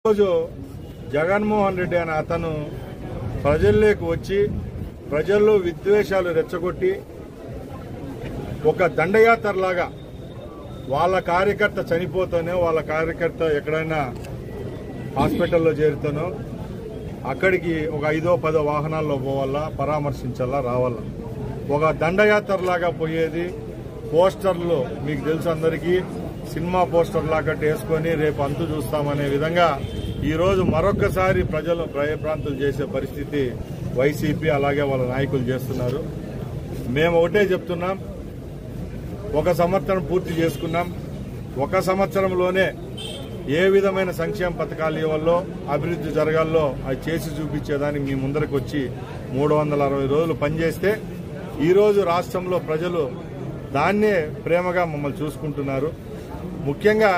రోజు జగన్మోహన్ రెడ్డి అనే అతను ప్రజల్లోకి వచ్చి ప్రజల్లో విద్వేషాలు రెచ్చగొట్టి ఒక దండయాత్రలాగా వాళ్ళ కార్యకర్త చనిపోతానో వాళ్ళ కార్యకర్త ఎక్కడైనా హాస్పిటల్లో చేరుతానో అక్కడికి ఒక 5-10 వాహనాల్లో పోవాలా, పరామర్శించాలా, రావాలా. ఒక దండయాత్రలాగా పోయేది. పోస్టర్లు మీకు తెలుసు, అందరికీ సినిమా పోస్టర్ లాగా వేసుకొని రేపు అంతు చూస్తామనే విధంగా ఈరోజు మరొక్కసారి ప్రజలు భయభ్రాంతులు చేసే పరిస్థితి వైసీపీ అలాగే వాళ్ళ నాయకులు చేస్తున్నారు. మేము ఒకటే చెప్తున్నాం, 1 సంవత్సరం పూర్తి చేసుకున్నాం. 1 సంవత్సరంలోనే ఏ విధమైన సంక్షేమ పథకాలు ఇవ్వాలో, అభివృద్ధి జరగాలో అది చేసి చూపించేదానికి మీ ముందరకు వచ్చి 360 రోజులు పనిచేస్తే ఈరోజు రాష్ట్రంలో ప్రజలు దాన్నే ప్రేమగా మమ్మల్ని చూసుకుంటున్నారు. ముఖ్యంగా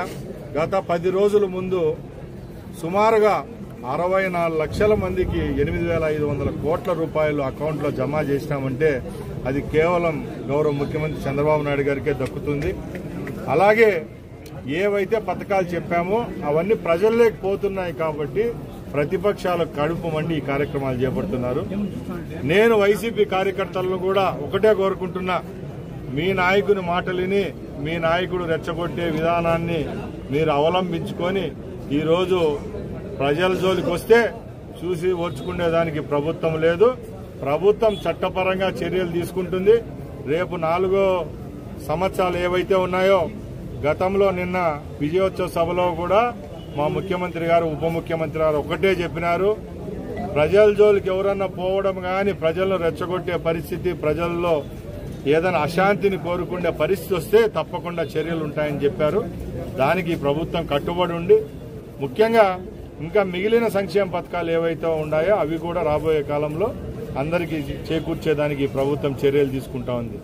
గత 10 రోజుల ముందు సుమారుగా 64 లక్షల మందికి 8,500 కోట్ల రూపాయలు అకౌంట్లో జమ చేసినామంటే అది కేవలం గౌరవ ముఖ్యమంత్రి చంద్రబాబు నాయుడు గారికే దక్కుతుంది. అలాగే ఏవైతే పథకాలు చెప్పామో అవన్నీ ప్రజల్లోకి పోతున్నాయి కాబట్టి ప్రతిపక్షాల కడుపు మండి ఈ కార్యక్రమాలు చేపడుతున్నారు. నేను వైసీపీ కార్యకర్తలను కూడా ఒకటే కోరుకుంటున్నా, మీ నాయకుని మాటలిని మీ నాయకుడు రెచ్చగొట్టే విధానాన్ని మీరు అవలంబించుకొని ఈరోజు ప్రజల జోలికి వస్తే చూసి ఓర్చుకునేదానికి ప్రభుత్వం లేదు. ప్రభుత్వం చట్టపరంగా చర్యలు తీసుకుంటుంది. రేపు 4 సంవత్సరాలు ఏవైతే ఉన్నాయో, గతంలో నిన్న విజయోత్సవ సభలో కూడా మా ముఖ్యమంత్రి గారు, ఉప ముఖ్యమంత్రి గారు ఒకటే చెప్పినారు, ప్రజల జోలికి ఎవరన్నా పోవడం కానీ, ప్రజలను రెచ్చగొట్టే పరిస్థితి, ప్రజల్లో ఏదైనా అశాంతిని కోరుకునే పరిస్థితి వస్తే తప్పకుండా చర్యలు ఉంటాయని చెప్పారు. దానికి ప్రభుత్వం కట్టుబడి ఉండి ముఖ్యంగా ఇంకా మిగిలిన సంక్షేమ పథకాలు ఏవైతే ఉన్నాయో అవి కూడా రాబోయే కాలంలో అందరికీ చేకూర్చేదానికి ప్రభుత్వం చర్యలు తీసుకుంటా ఉంది.